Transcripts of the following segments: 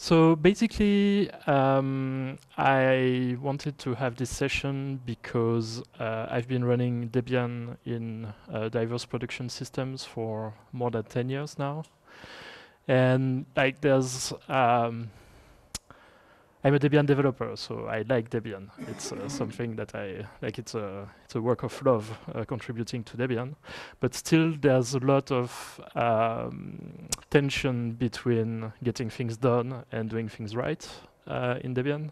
So basically, I wanted to have this session because I've been running Debian in diverse production systems for more than 10 years now. And like there's, I'm a Debian developer, so I like Debian. It's something that I like. It's a work of love contributing to Debian, but still there's a lot of tension between getting things done and doing things right in Debian.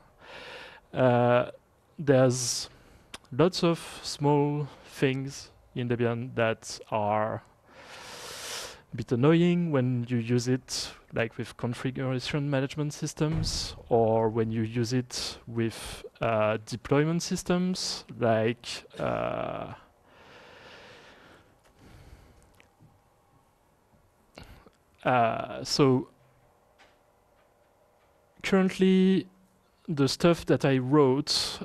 There's lots of small things in Debian that are a bit annoying when you use it like with configuration management systems, or when you use it with deployment systems, like so currently the stuff that I wrote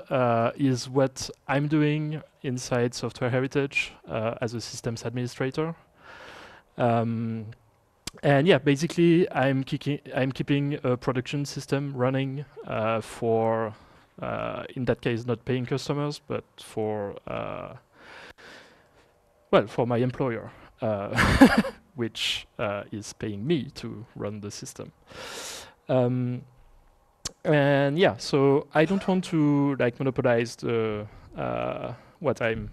is what I'm doing inside Software Heritage as a systems administrator. And yeah, basically, I'm keeping a production system running for, in that case, not paying customers, but for, well, for my employer, which is paying me to run the system. And yeah, so I don't want to like monopolize the what I'm.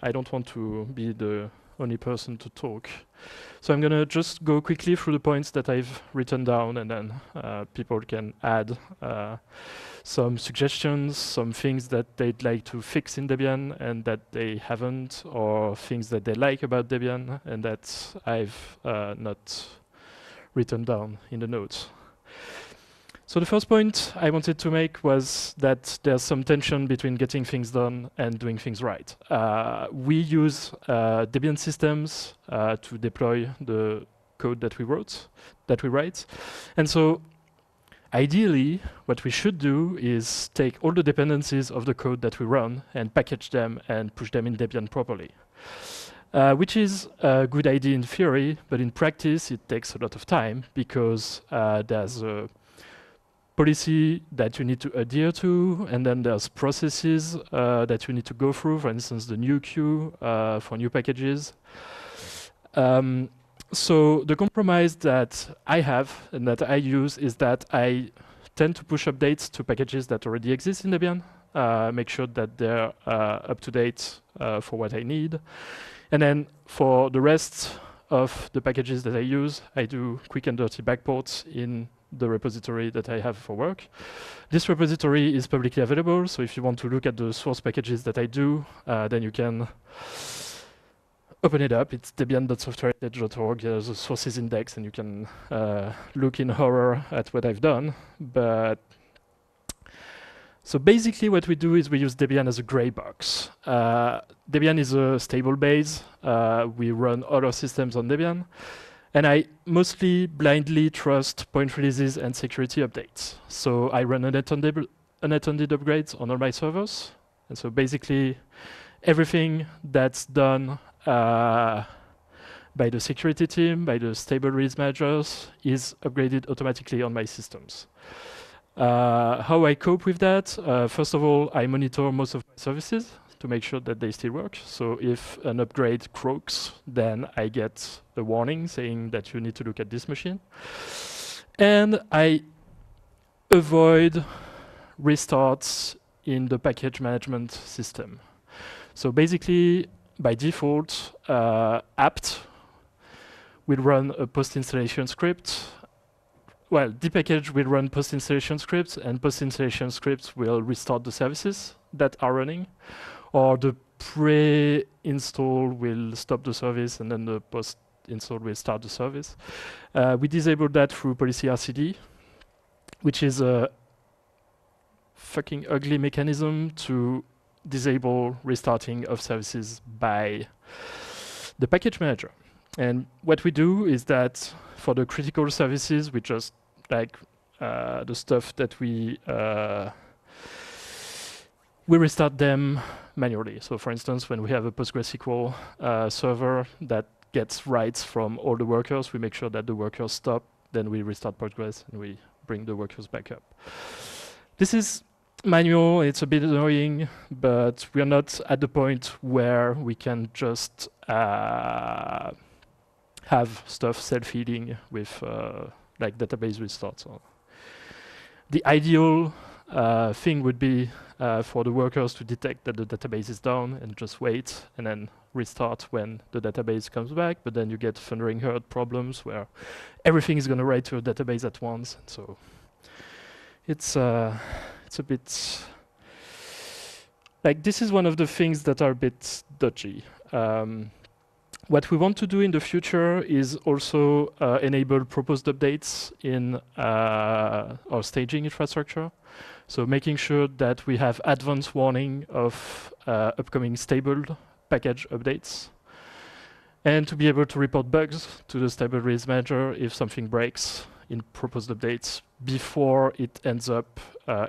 I don't want to be the only person to talk. So I'm going to just go quickly through the points that I've written down, and then people can add some suggestions, some things that they'd like to fix in Debian and that they haven't, or things that they like about Debian and that I've not written down in the notes. So the first point I wanted to make was that there's some tension between getting things done and doing things right. We use Debian Systems to deploy the code that we write. And so ideally, what we should do is take all the dependencies of the code that we run and package them and push them in Debian properly. Which is a good idea in theory, but in practice it takes a lot of time because there's a policy that you need to adhere to, and then there's processes that you need to go through, for instance, the new queue for new packages. So the compromise that I have and that I use is that I tend to push updates to packages that already exist in Debian, make sure that they're up to date for what I need. And then for the rest of the packages that I use, I do quick and dirty backports in the repository that I have for work. This repository is publicly available, so if you want to look at the source packages that I do, then you can open it up. It's debian.softwareheritage.org. There's a sources index, and you can look in horror at what I've done. But so basically what we do is we use Debian as a gray box. Debian is a stable base. We run all our systems on Debian. And I mostly blindly trust point releases and security updates. So I run unattended upgrades on all my servers. And so basically everything that's done by the security team, by the stable release managers, is upgraded automatically on my systems. How I cope with that? First of all, I monitor most of my services to make sure that they still work. So if an upgrade croaks, then I get a warning saying that you need to look at this machine. And I avoid restarts in the package management system. So basically, by default, apt will run a post-installation script. Well, dpackage will run post-installation scripts, and post-installation scripts will restart the services that are running. Or the pre-install will stop the service, and then the post-install will start the service. We disable that through policy-rc.d, which is a fucking ugly mechanism to disable restarting of services by the package manager. And what we do is that for the critical services, we just like the stuff that we restart them manually. So for instance, when we have a PostgreSQL server that gets writes from all the workers, we make sure that the workers stop then we restart Postgres and we bring the workers back up. This is manual, it's a bit annoying, but we are not at the point where we can just have stuff self-healing with like database restarts. The ideal thing would be for the workers to detect that the database is down and just wait and then restart when the database comes back, but then you get thundering herd problems where everything is going to write to a database at once. So it's a bit like this is one of the things that are a bit dodgy. What we want to do in the future is also enable proposed updates in our staging infrastructure. So making sure that we have advance warning of upcoming stable package updates, and to be able to report bugs to the stable release manager if something breaks in proposed updates before it ends up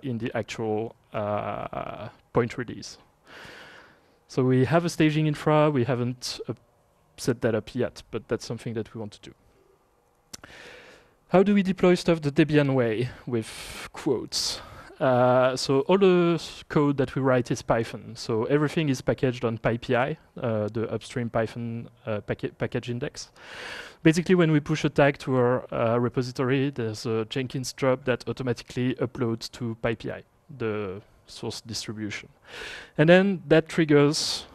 in the actual point release. So we have a staging infra, we haven't set that up yet, but that's something that we want to do. How do we deploy stuff the Debian way with quotes? So all the code that we write is Python. So everything is packaged on PyPI, the upstream Python package index. Basically, when we push a tag to our repository, there's a Jenkins job that automatically uploads to PyPI, the source distribution. And then that triggers,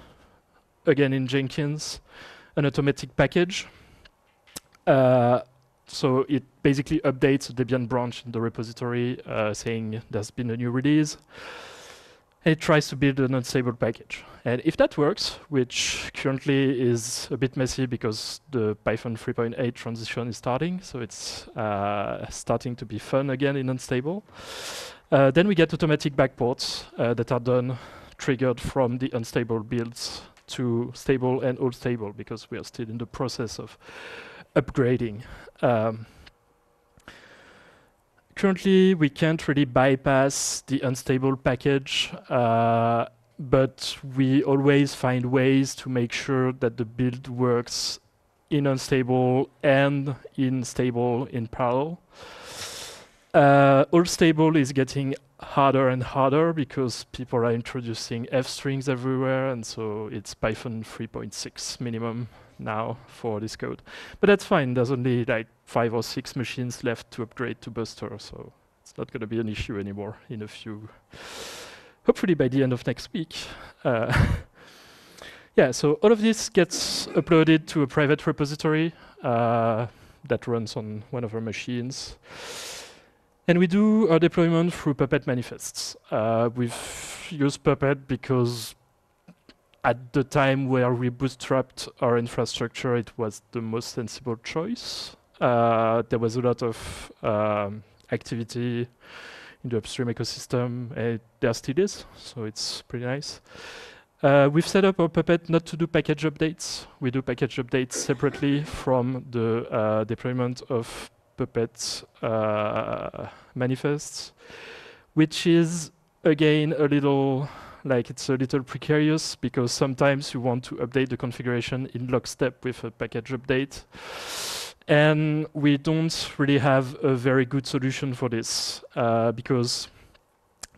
again in Jenkins, an automatic package. So it basically updates a Debian branch in the repository saying there's been a new release. And it tries to build an unstable package. And if that works, which currently is a bit messy because the Python 3.8 transition is starting, so it's starting to be fun again in unstable, then we get automatic backports that are done, triggered from the unstable builds to stable and all stable, because we are still in the process of upgrading. Currently, we can't really bypass the unstable package, but we always find ways to make sure that the build works in unstable and in stable in parallel. All stable is getting harder and harder because people are introducing F strings everywhere, and so it's Python 3.6 minimum now for this code. But that's fine, there's only like 5 or 6 machines left to upgrade to Buster, so it's not going to be an issue anymore in a few, hopefully by the end of next week. Yeah, so all of this gets uploaded to a private repository that runs on one of our machines. And we do our deployment through Puppet manifests. We've used Puppet because at the time where we bootstrapped our infrastructure, it was the most sensible choice. There was a lot of activity in the upstream ecosystem, and there still is, so it's pretty nice. We've set up our Puppet not to do package updates. We do package updates separately from the deployment of Puppet manifests, which is, again, a little like it's a little precarious because sometimes you want to update the configuration in lockstep with a package update. And we don't really have a very good solution for this because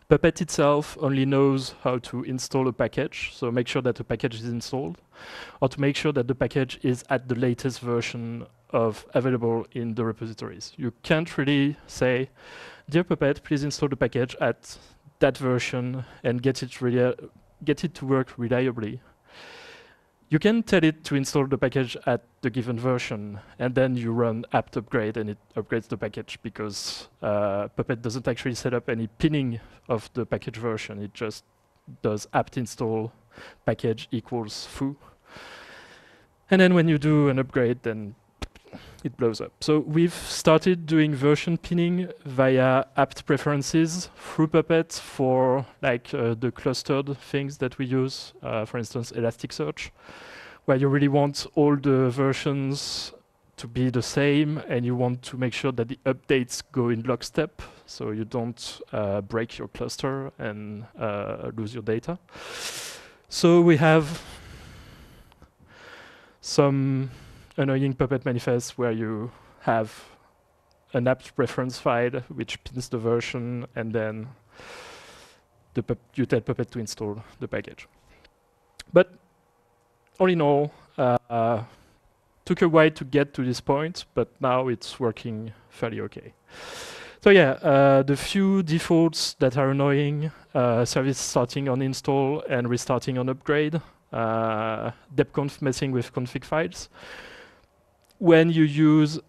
Puppet itself only knows how to install a package, so make sure that the package is installed, or to make sure that the package is at the latest version of available in the repositories. You can't really say, dear Puppet, please install the package at that version and get it to work reliably. You can tell it to install the package at the given version, and then you run apt upgrade and it upgrades the package because Puppet doesn't actually set up any pinning of the package version. It just does apt install package equals foo. And then when you do an upgrade, then it blows up. So we've started doing version pinning via apt preferences through Puppet for like the clustered things that we use, for instance, Elasticsearch, where you really want all the versions to be the same and you want to make sure that the updates go in lockstep so you don't break your cluster and lose your data. So we have some annoying Puppet manifests where you have an apt reference file which pins the version, and then you tell Puppet to install the package. But all in all, took a while to get to this point, but now it's working fairly okay. So yeah, the few defaults that are annoying, service starting on install and restarting on upgrade, debconf messing with config files. When you use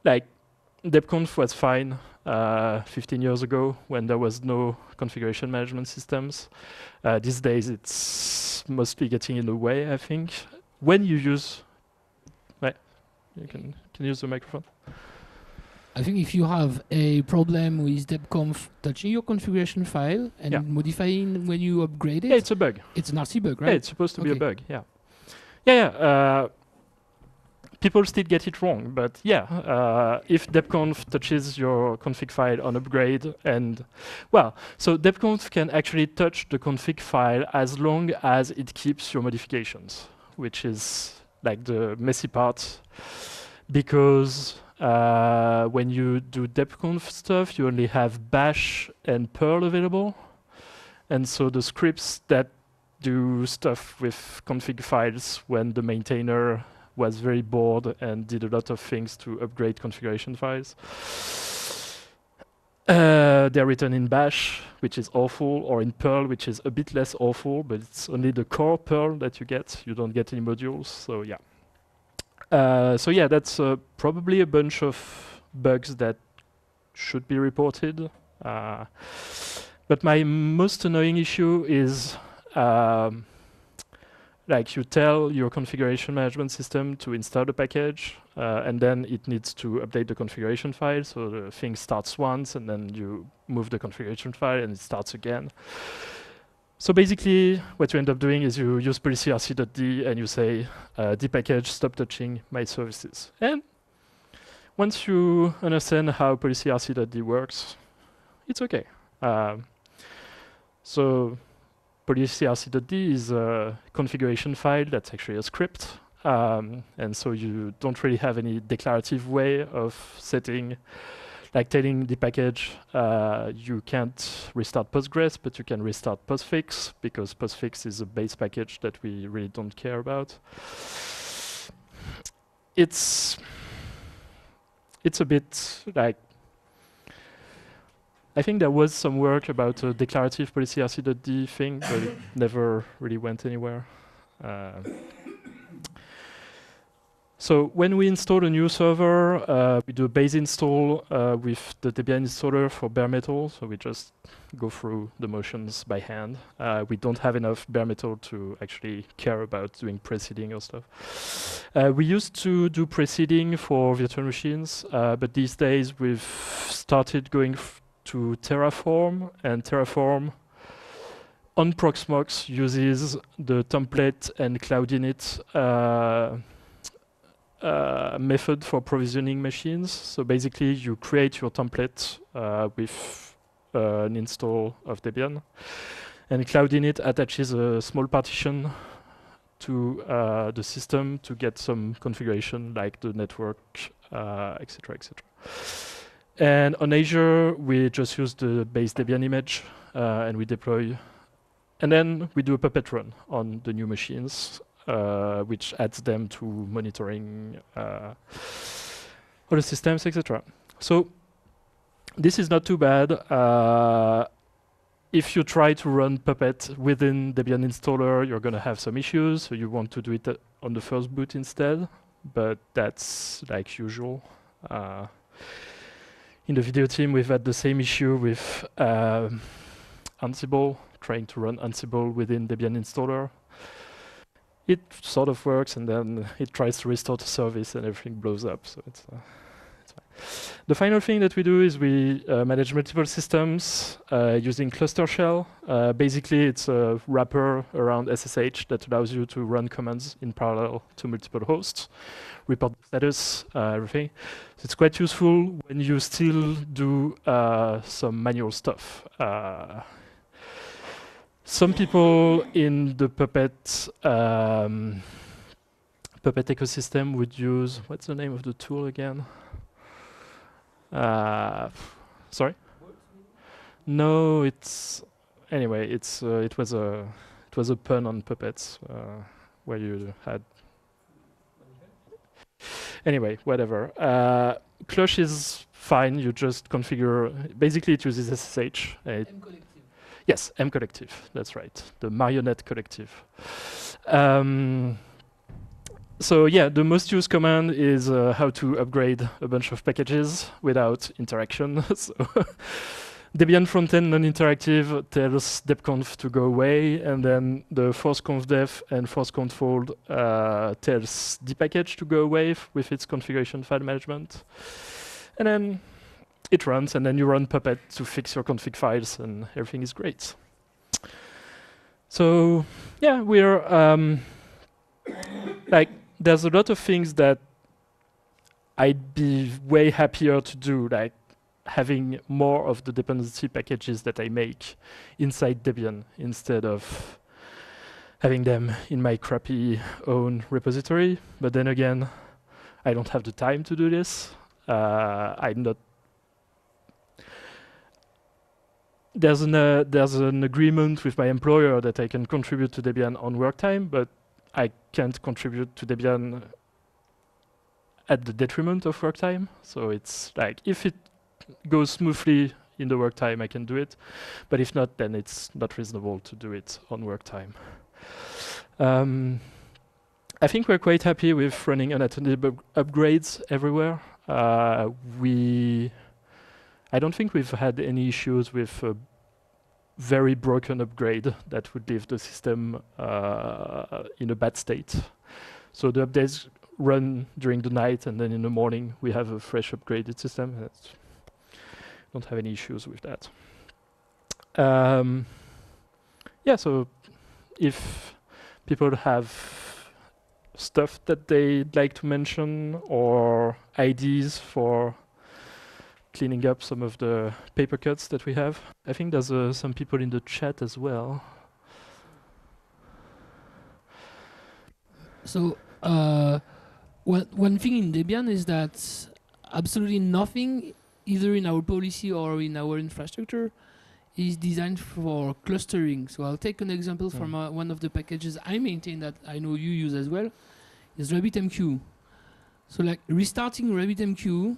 like debconf was fine 15 years ago when there was no configuration management systems. These days it's mostly getting in the way, I think. When you use, you can use the microphone. I think if you have a problem with debconf touching your configuration file and modifying when you upgrade it, it's a bug. It's an RC bug, right? Yeah, it's supposed to be a bug. Yeah. People still get it wrong, but if debconf touches your config file on upgrade, and so debconf can actually touch the config file as long as it keeps your modifications, which is like the messy part, because when you do debconf stuff, you only have bash and Perl available, and so the scripts that do stuff with config files when the maintainer was very bored and did a lot of things to upgrade configuration files. They're written in bash, which is awful, or in Perl, which is a bit less awful, but it's only the core Perl that you get. You don't get any modules, so yeah. That's probably a bunch of bugs that should be reported. But my most annoying issue is like you tell your configuration management system to install the package, and then it needs to update the configuration file. So the thing starts once, and then you move the configuration file, and it starts again. So basically, what you end up doing is you use policy-rc.d, and you say, dpackage, stop touching my services. And once you understand how policy-rc.d works, it's okay. So policy-rc.d is a configuration file that's actually a script. And so you don't really have any declarative way of setting, like telling the package, you can't restart Postgres, but you can restart postfix, because postfix is a base package that we really don't care about. It's a bit like, I think there was some work about a declarative policy-rc.d thing, but it never really went anywhere. So when we install a new server, we do a base install with the Debian installer for bare metal. So we just go through the motions by hand. We don't have enough bare metal to actually care about doing preseeding or stuff. We used to do preseeding for virtual machines, but these days we've started going to Terraform, and Terraform on Proxmox uses the template and cloud-init method for provisioning machines. So basically, you create your template with an install of Debian, and cloud-init attaches a small partition to the system to get some configuration, like the network, etc., etc. And on Azure, we just use the base Debian image, and we deploy. And then we do a Puppet run on the new machines, which adds them to monitoring all the systems, etc. So this is not too bad. If you try to run Puppet within Debian installer, you're going to have some issues. So you want to do it on the first boot instead, but that's like usual. In the video team, we've had the same issue with Ansible, trying to run Ansible within Debian installer. It sort of works, and then it tries to restore the service, and everything blows up. So it's fine. The final thing that we do is we manage multiple systems using cluster shell. Basically, it's a wrapper around SSH that allows you to run commands in parallel to multiple hosts, report status, everything. So it's quite useful when you still do some manual stuff. Some people in the Puppet Puppet ecosystem would use, what's the name of the tool again? Sorry? No, it's anyway. It was a pun on puppets, where you had. Anyway, whatever. Clush is fine. You just configure. Basically, it uses SSH. Yes, M collective. That's right. The marionette collective. So yeah, the most used command is how to upgrade a bunch of packages without interaction. So Debian frontend non-interactive tells debconf to go away, and then the force-conf-def and force-control tells dpackage to go away with its configuration file management. And then it runs, and then you run Puppet to fix your config files, and everything is great. So yeah, we're like, there's a lot of things that I'd be way happier to do, like having more of the dependency packages that I make inside Debian instead of having them in my crappy own repository. But then again, I don't have the time to do this. I'm not. There's an agreement with my employer that I can contribute to Debian on work time, but I can't contribute to Debian at the detriment of work time. So it's like, if it goes smoothly in the work time, I can do it. But if not, then it's not reasonable to do it on work time. I think we're quite happy with running unattended upgrades everywhere. I don't think we've had any issues with a very broken upgrade that would leave the system in a bad state. So the updates run during the night, and then in the morning we have a fresh upgraded system. Don't have any issues with that. Yeah, so if people have stuff that they'd like to mention or ideas for cleaning up some of the paper cuts that we have. I think there's some people in the chat as well. So one thing in Debian is that absolutely nothing, either in our policy or in our infrastructure, is designed for clustering. So I'll take an example from one of the packages I maintain that I know you use as well, is RabbitMQ. So like restarting RabbitMQ,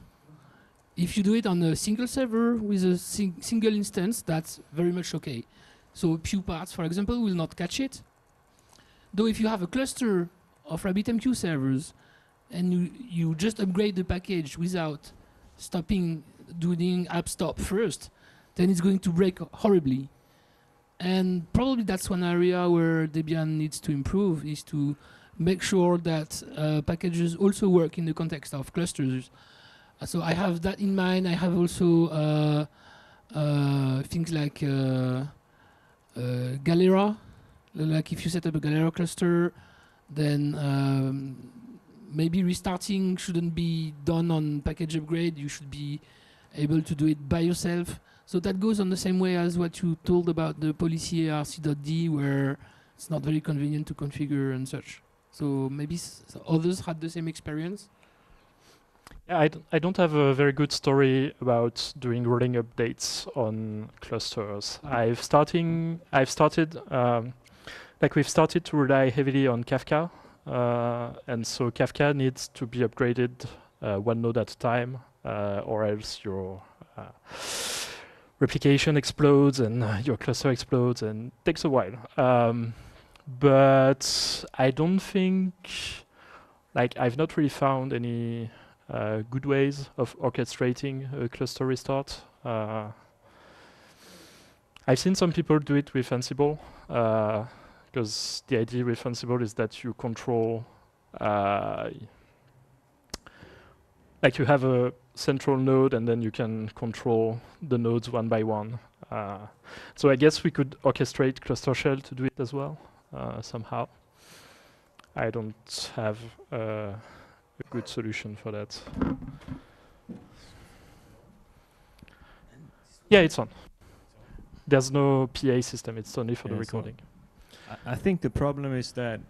if you do it on a single server with a single instance, that's very much okay. So few parts, for example, will not catch it. Though if you have a cluster of RabbitMQ servers and you just upgrade the package without doing app stop first, then it's going to break horribly. And probably that's one area where Debian needs to improve, is to make sure that packages also work in the context of clusters. So I have that in mind. I have also things like Galera. Like if you set up a Galera cluster, then maybe restarting shouldn't be done on package upgrade. You should be able to do it by yourself. So that goes on the same way as what you told about the policy-rc.d, where it's not very convenient to configure and such. So maybe others had the same experience. Yeah, I don't have a very good story about doing rolling updates on clusters. We've started to rely heavily on Kafka, and so Kafka needs to be upgraded one node at a time, or else your replication explodes and your cluster explodes, and it takes a while. But I don't think, I've not really found any good ways of orchestrating a cluster restart. I've seen some people do it with Ansible, because the idea with Ansible is that you control, you have a central node and then you can control the nodes one by one. So I guess we could orchestrate cluster shell to do it as well, somehow. I don't have a good solution for that. Yeah, it's on. There's no PA system, it's only for the recording. I think the problem is that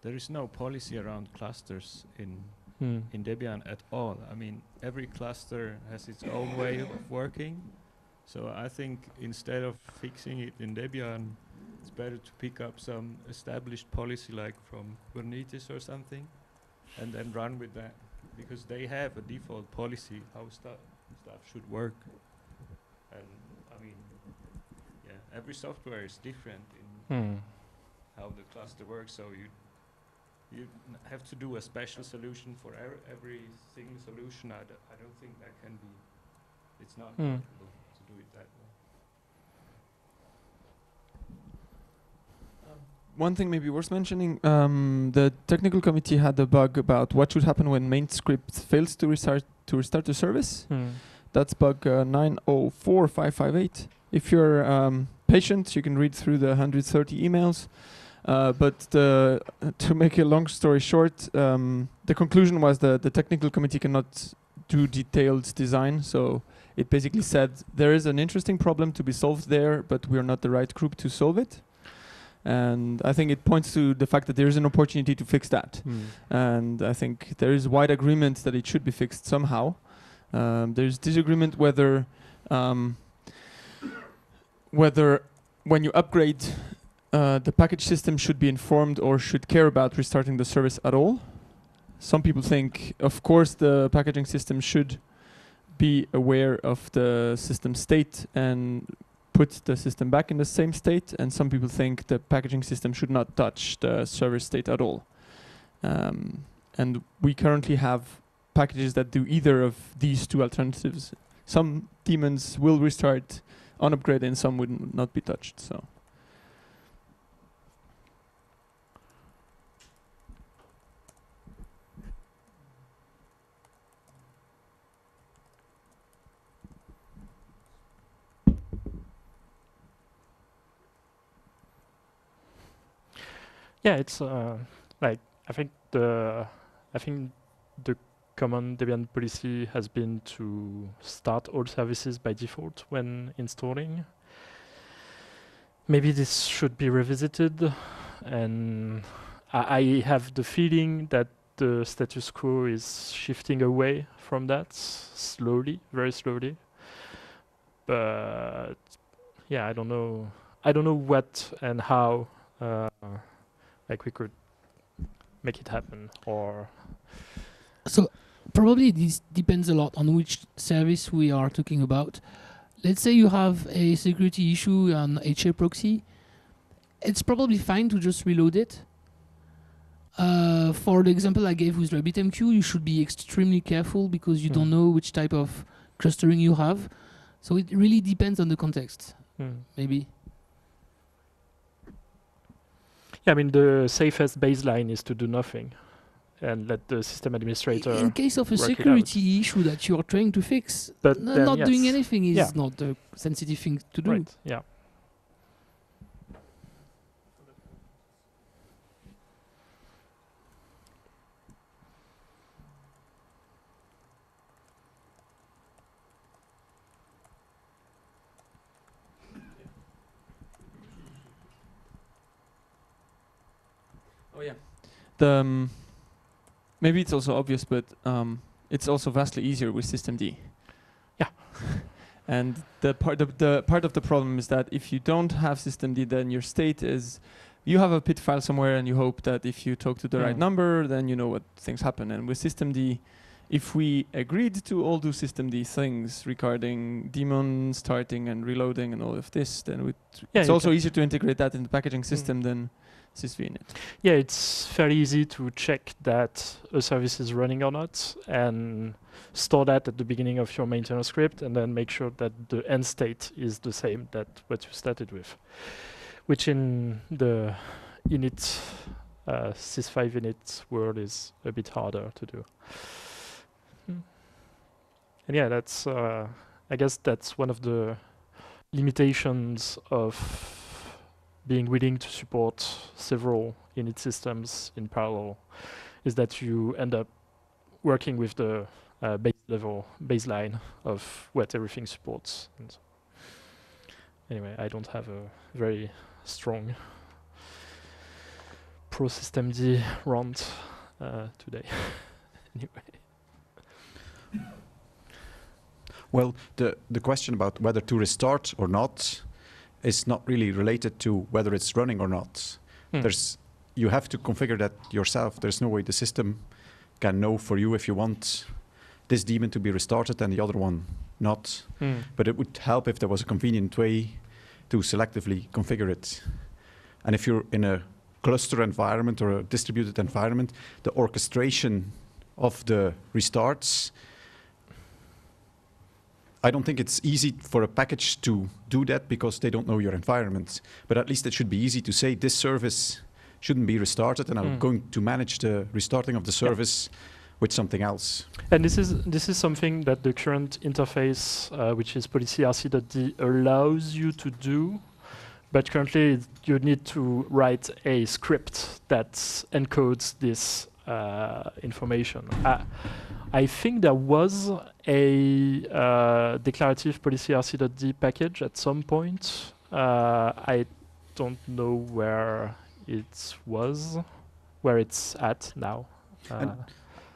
there is no policy around clusters in Hmm. Debian at all. I mean, every cluster has its own way of working. So I think instead of fixing it in Debian, it's better to pick up some established policy like from Kubernetes or something, and then run with that, because they have a default policy how stuff should work. And I mean, yeah, every software is different in Hmm. how the cluster works. So you have to do a special solution for every single solution. I don't think that can be. It's not workable to do it that way. One thing maybe worth mentioning, the technical committee had a bug about what should happen when main script fails to restart the service. Hmm. That's bug 904558. If you're patient, you can read through the 130 emails. But to make a long story short, the conclusion was that the technical committee cannot do detailed design. So it basically said there is an interesting problem to be solved there, but we're not the right group to solve it. And I think it points to the fact that there is an opportunity to fix that. And I think there is wide agreement that it should be fixed somehow. There's disagreement whether when you upgrade, the package system should be informed or should care about restarting the service at all. Some people think, of course, the packaging system should be aware of the system state and put the system back in the same state. And some people think the packaging system should not touch the server state at all. And we currently have packages that do either of these two alternatives. Some daemons will restart on upgrade and some would not be touched. So. Yeah, it's like I think the common Debian policy has been to start all services by default when installing. Maybe this should be revisited, and I have the feeling that the status quo is shifting away from that slowly, very slowly. But yeah, I don't know what and how like we could make it happen, or So probably this depends a lot on which service we are talking about. Let's say you have a security issue on HA proxy. It's probably fine to just reload it. For the example I gave with RabbitMQ, you should be extremely careful because you don't know which type of clustering you have. So it really depends on the context, maybe. Yeah, I mean, the safest baseline is to do nothing and let the system administrator. In case of a work it security issue that you are trying to fix, But then, not doing yes. anything is Yeah. not a sensitive thing to do. Right, yeah. Oh yeah. The maybe it's also obvious, but it's also vastly easier with systemd. Yeah. And the part of the problem is that if you don't have systemd, then your state is you have a PID file somewhere, and you hope that if you talk to the right number, then you know what things happen. And with systemd, if we agreed to all do systemd things regarding daemon starting and reloading and all of this, then it's also easier to integrate that in the packaging system than sysvinit. Yeah, it's fairly easy to check that a service is running or not and store that at the beginning of your maintenance script, and then make sure that the end state is the same that what you started with, which in the init sys5 init world is a bit harder to do. And yeah, that's I guess that's one of the limitations of being willing to support several init systems in parallel, is that you end up working with the baseline of what everything supports. And so anyway, I don't have a very strong pro-systemd rant today. Anyway. Well, the question about whether to restart or not is not really related to whether it's running or not. You have to configure that yourself. There's no way the system can know for you if you want this daemon to be restarted and the other one not. But it would help if there was a convenient way to selectively configure it. And if you're in a cluster environment or a distributed environment, the orchestration of the restarts, I don't think it's easy for a package to do that because they don't know your environment. But at least it should be easy to say this service shouldn't be restarted, and I'm going to manage the restarting of the service with something else. And this is something that the current interface, which is policy-rc.d, allows you to do. But currently, you need to write a script that encodes this information. I think there was a declarative policy-rc.d package at some point. I don't know where it's at now.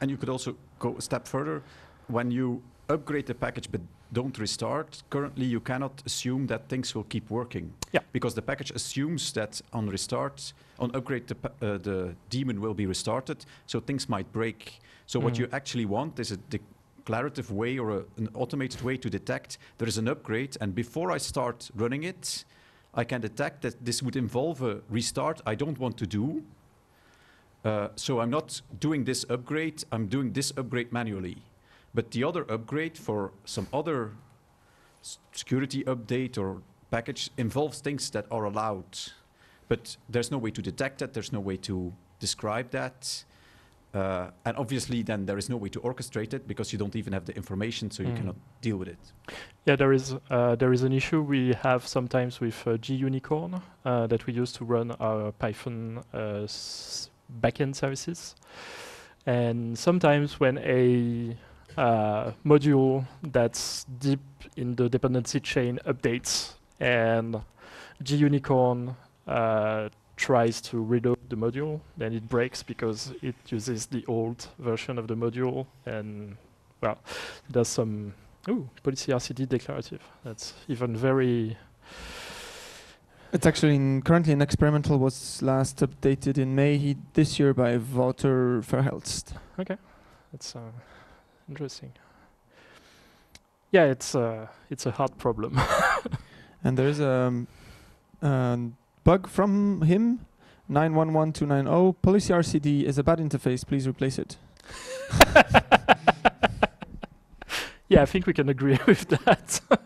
And you could also go a step further. When you upgrade the package but don't restart, currently you cannot assume that things will keep working. Yeah. Because the package assumes that on upgrade, the daemon will be restarted, so things might break. So what you actually want is a declarative way or an automated way to detect there is an upgrade, and before I start running it, I can detect that this would involve a restart I don't want to do. So I'm not doing this upgrade, I'm doing this upgrade manually. But the other upgrade for some other security update or package involves things that are allowed. But there's no way to detect that, there's no way to describe that. And obviously then there is no way to orchestrate it because you don't even have the information, so you cannot deal with it. Yeah, there is an issue we have sometimes with GUnicorn that we use to run our Python backend services. And sometimes when a module that's deep in the dependency chain updates and GUnicorn tries to reload the module, then it breaks because it uses the old version of the module. And well, there's some policy-rc.d declarative. That's even very... It's actually currently an experimental, was last updated in May this year by Wouter Verhelst. Okay, that's interesting. Yeah, it's a hard problem. And there's a bug from him, 911290. Policy-rc.d is a bad interface. Please replace it. Yeah, I think we can agree with that. It's a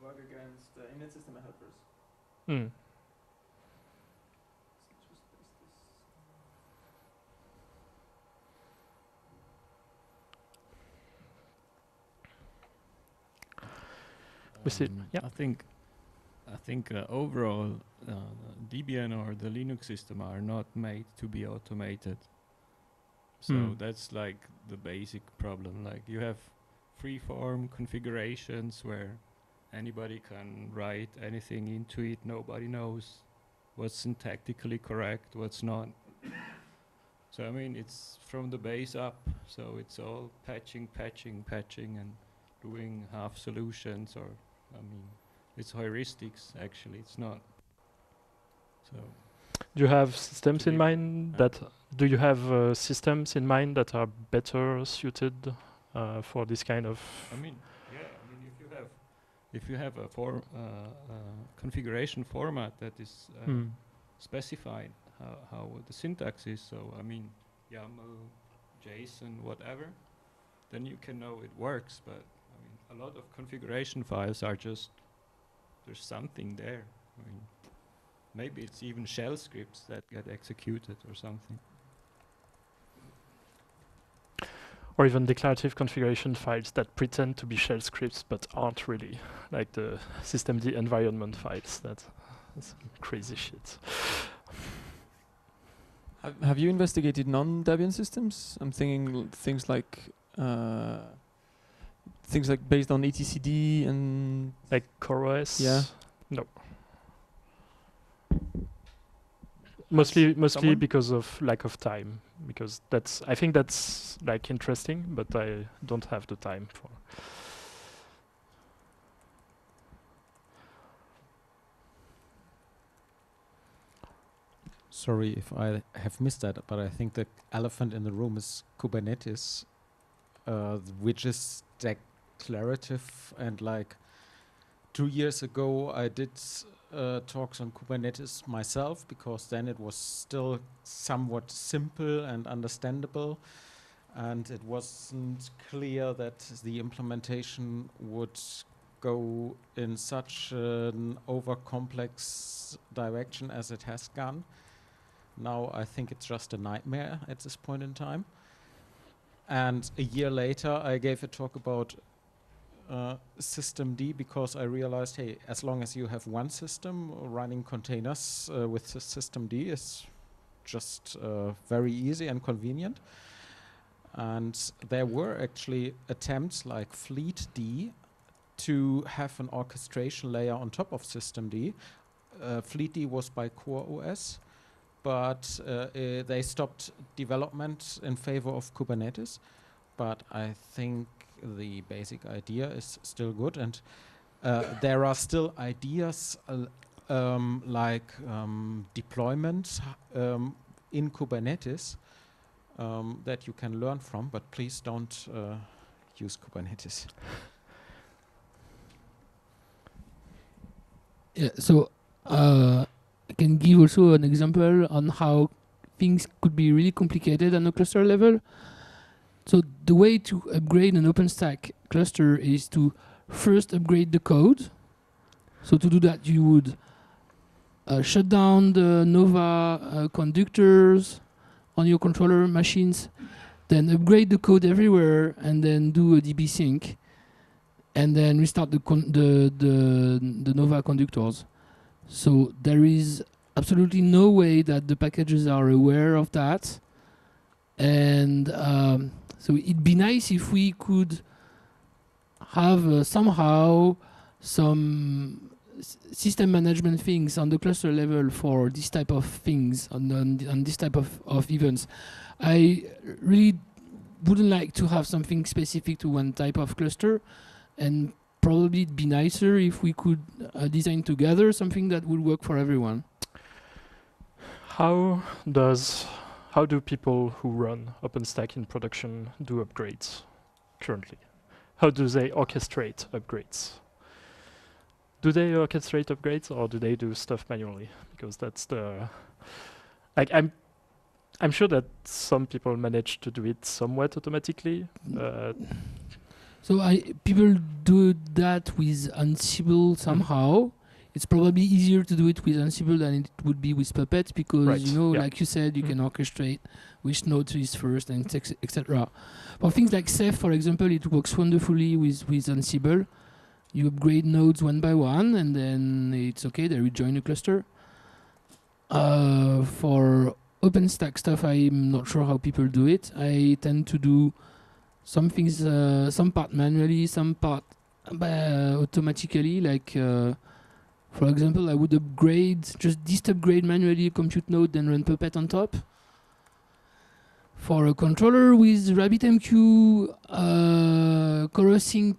bug against init system helpers. Yeah. I think overall Debian or the Linux system are not made to be automated. So that's like the basic problem. Like you have free-form configurations where anybody can write anything into it. Nobody knows what's syntactically correct, what's not. So I mean, it's from the base up. So it's all patching, and doing half solutions, or I mean, it's heuristics actually. It's not. So. Do you have systems in mind that? Do you have systems in mind that are better suited for this kind of? I mean, yeah. I mean, if you have a configuration format that is specified how the syntax is, so I mean, YAML, JSON, whatever, then you can know it works. But I mean, a lot of configuration files are just there's something there. I mean, maybe it's even shell scripts that get executed or something. Or even declarative configuration files that pretend to be shell scripts but aren't really, like the systemd environment files. That's crazy shit. Have you investigated non-Debian systems? I'm thinking things like based on etcd and like CoreOS. Yeah. No. mostly someone? because of lack of time, because I think that's like interesting, but I don't have the time for. Sorry if I have missed that, but I think the elephant in the room is Kubernetes, which is declarative. And like 2 years ago, I did talks on Kubernetes myself, because then it was still somewhat simple and understandable. And it wasn't clear that the implementation would go in such an over-complex direction as it has gone. Now I think it's just a nightmare at this point in time. And a year later, I gave a talk about systemd, because I realized, hey, as long as you have one system, running containers with systemd is just very easy and convenient. And there were actually attempts like FleetE to have an orchestration layer on top of systemd. FleetE was by CoreOS, but they stopped development in favor of Kubernetes. But I think the basic idea is still good, and there are still ideas like deployment in Kubernetes that you can learn from, but please don't use Kubernetes. Yeah, so I can give also an example on how things could be really complicated on a cluster level. So the way to upgrade an OpenStack cluster is to first upgrade the code. So to do that, you would shut down the Nova conductors on your controller machines, then upgrade the code everywhere, and then do a DB sync, and then restart the Nova conductors. So there is absolutely no way that the packages are aware of that. And so it'd be nice if we could have somehow some system management things on the cluster level for this type of things, on this type of events. I really wouldn't like to have something specific to one type of cluster, and probably it'd be nicer if we could design together something that would work for everyone. How do people who run OpenStack in production do upgrades currently? How do they orchestrate upgrades? Do they orchestrate upgrades, or do they do stuff manually? Because that's the I'm sure that some people manage to do it somewhat automatically. So people do that with Ansible somehow. It's probably easier to do it with Ansible than it would be with Puppet, because like you said, you can orchestrate which node is first and etc. For things like Ceph, for example, it works wonderfully with Ansible. You upgrade nodes one by one, and then it's okay, they rejoin the cluster. For OpenStack stuff, I'm not sure how people do it. I tend to do some things, some part manually, some part automatically. Like, for example, I would just dist upgrade manually a compute node, then run Puppet on top. For a controller with RabbitMQ, Corosync,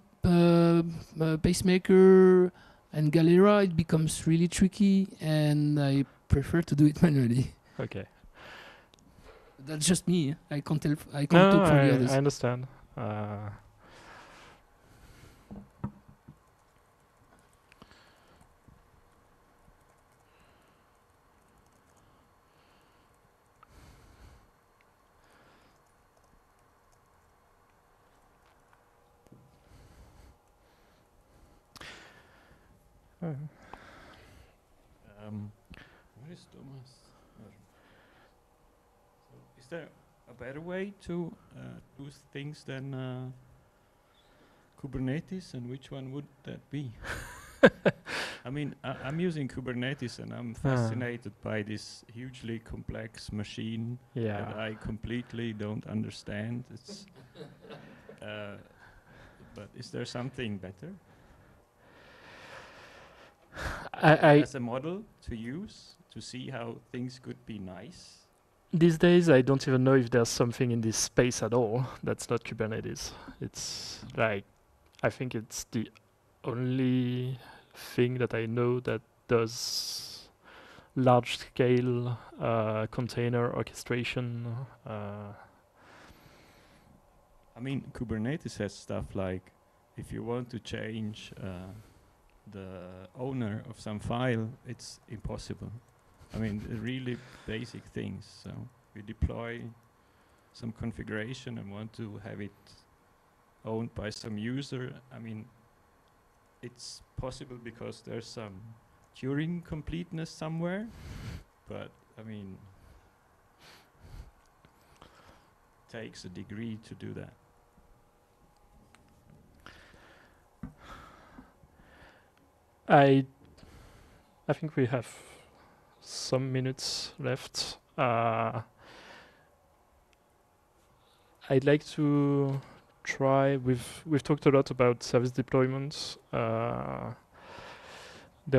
Pacemaker, and Galera, it becomes really tricky, and I prefer to do it manually. Okay. That's just me. I can't talk for the others. I understand. Where is Thomas? Is there a better way to do things than Kubernetes, and which one would that be? I mean, I'm using Kubernetes, and I'm fascinated by this hugely complex machine that I completely don't understand. It's, but is there something better? As a model to use, to see how things could be nice. These days, I don't even know if there's something in this space at all that's not Kubernetes. It's like, I think it's the only thing that I know that does large-scale container orchestration. I mean, Kubernetes has stuff like if you want to change the owner of some file, it's impossible. I mean, really basic things. So we deploy some configuration and want to have it owned by some user. I mean, it's possible because there's some Turing completeness somewhere, but I mean, takes a degree to do that. I think we have some minutes left. I'd like to try. We've talked a lot about service deployment. There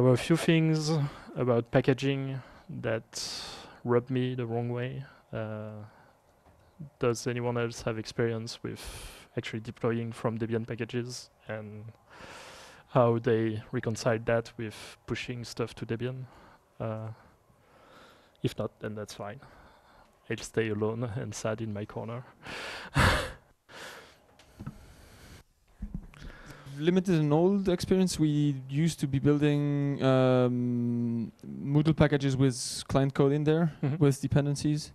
were a few things about packaging that rubbed me the wrong way. Does anyone else have experience with actually deploying from Debian packages and how they reconcile that with pushing stuff to Debian? If not, then that's fine. I'll stay alone and sad in my corner. Limited and old experience, we used to be building Moodle packages with client code in there, with dependencies.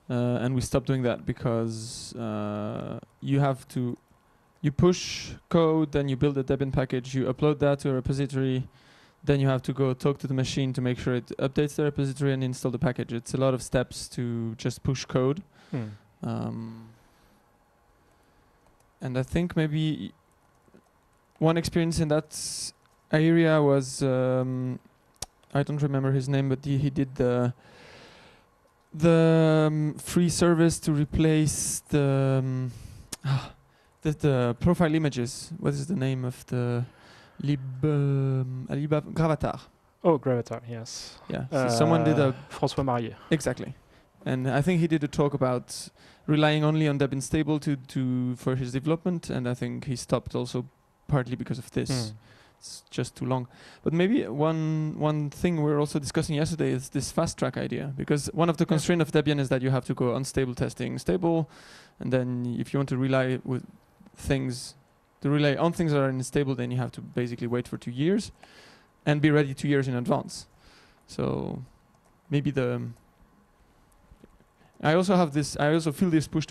And we stopped doing that because you push code, then you build a Debian package, you upload that to a repository, then you have to go talk to the machine to make sure it updates the repository and install the package. It's a lot of steps to just push code. And I think maybe one experience in that area was, I don't remember his name, but he did the free service to replace the profile images. What is the name of the Gravatar? Oh, Gravatar, yes. Yeah, so someone did a... François Marier. Exactly. And I think he did a talk about relying only on Debian stable for his development, and I think he stopped also partly because of this. It's just too long. But maybe one thing we were also discussing yesterday is this Fasttrack idea, because one of the constraints of Debian is that you have to go unstable testing stable, and then if you want to rely on things that are unstable, then you have to basically wait for 2 years and be ready 2 years in advance. So maybe I also feel this push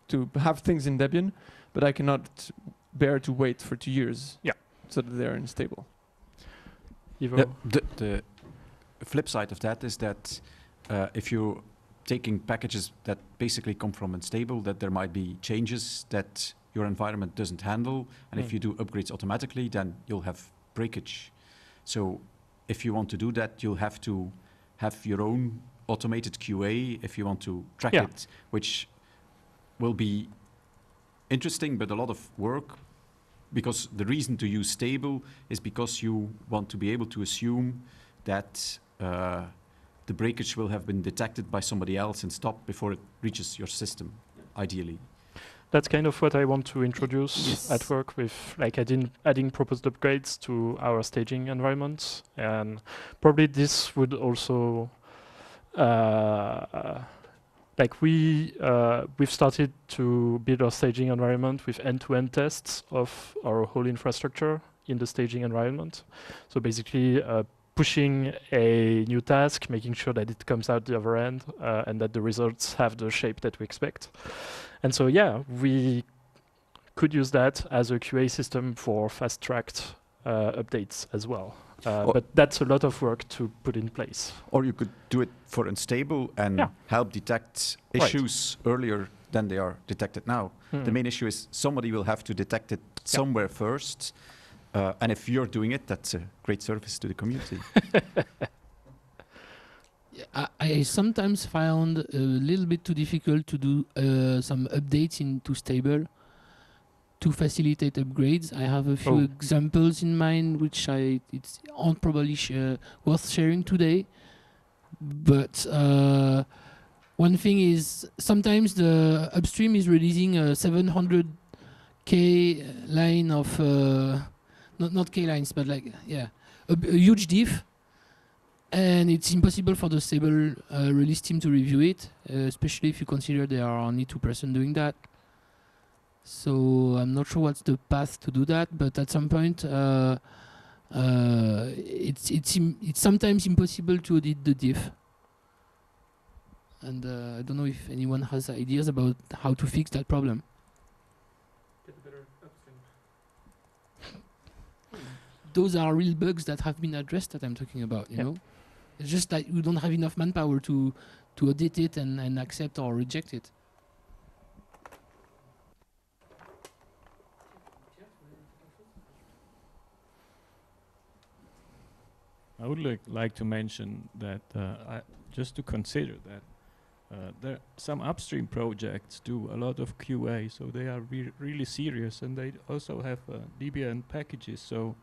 to have things in Debian, but I cannot bear to wait for 2 years. Yeah. So that they're unstable. The flip side of that is that if you're taking packages that basically come from unstable, that there might be changes that your environment doesn't handle, and if you do upgrades automatically, then you'll have breakage. So if you want to do that, you'll have to have your own automated QA if you want to track it, which will be interesting, but a lot of work. Because the reason to use stable is because you want to be able to assume that the breakage will have been detected by somebody else and stopped before it reaches your system, ideally. That's kind of what I want to introduce at work with like adding proposed upgrades to our staging environments. And probably this would also like we've started to build our staging environment with end-to-end tests of our whole infrastructure in the staging environment. So basically pushing a new task, making sure that it comes out the other end and that the results have the shape that we expect. And so yeah, we could use that as a QA system for fast-tracked updates as well. But that's a lot of work to put in place. Or you could do it for unstable and help detect issues earlier than they are detected now. The main issue is somebody will have to detect it somewhere first. And if you're doing it, that's a great service to the community. I sometimes found a little bit too difficult to do some updates into stable to facilitate upgrades. I have a few examples in mind which it's aren't probably worth sharing today, But one thing is sometimes the upstream is releasing a 700k line of not k lines, but like a huge diff, and it's impossible for the stable release team to review it, especially if you consider there are only 2 persons doing that. So I'm not sure what's the path to do that, but at some point it's sometimes impossible to edit the diff. And I don't know if anyone has ideas about how to fix that problem. Those are real bugs that have been addressed that I'm talking about, you know? It's just that you don't have enough manpower to edit it and accept or reject it. I would like to mention that just to consider that there some upstream projects do a lot of QA, so they are really serious, and they also have Debian packages. So,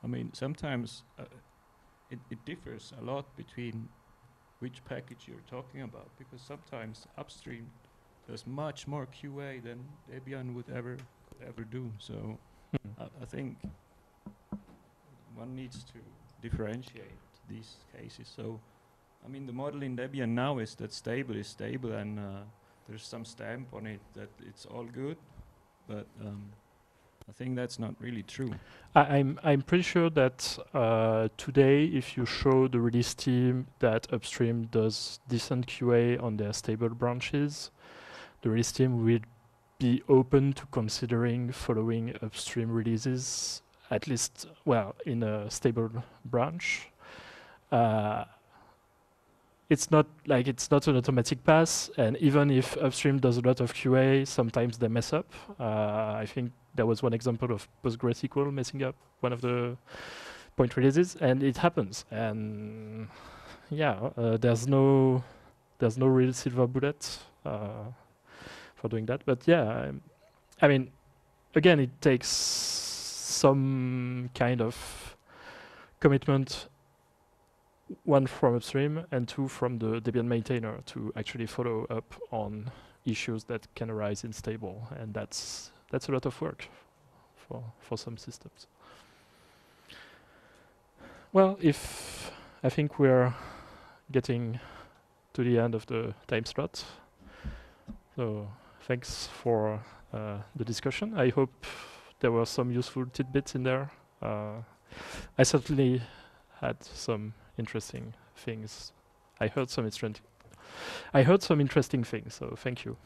I mean, sometimes it differs a lot between which package you're talking about, because sometimes upstream does much more QA than Debian would ever do. So, I think one needs to differentiate these cases. So, I mean, the model in Debian now is that stable is stable, and there's some stamp on it that it's all good, but I think that's not really true. I'm pretty sure that today, if you show the release team that upstream does decent QA on their stable branches, the release team will be open to considering following upstream releases, at least, well, in a stable branch. It's not an automatic pass, and even if upstream does a lot of QA, sometimes they mess up. I think there was one example of PostgreSQL messing up one of the point releases, and it happens. And there's no real silver bullet for doing that. But yeah, I mean, again, it takes some kind of commitment, one from upstream and 2 from the Debian maintainer, to actually follow up on issues that can arise in stable, and that's a lot of work for some systems. Well, I think we're getting to the end of the time slot, so thanks for the discussion. I hope there were some useful tidbits in there. I certainly had some interesting things. I heard some interesting things, so thank you.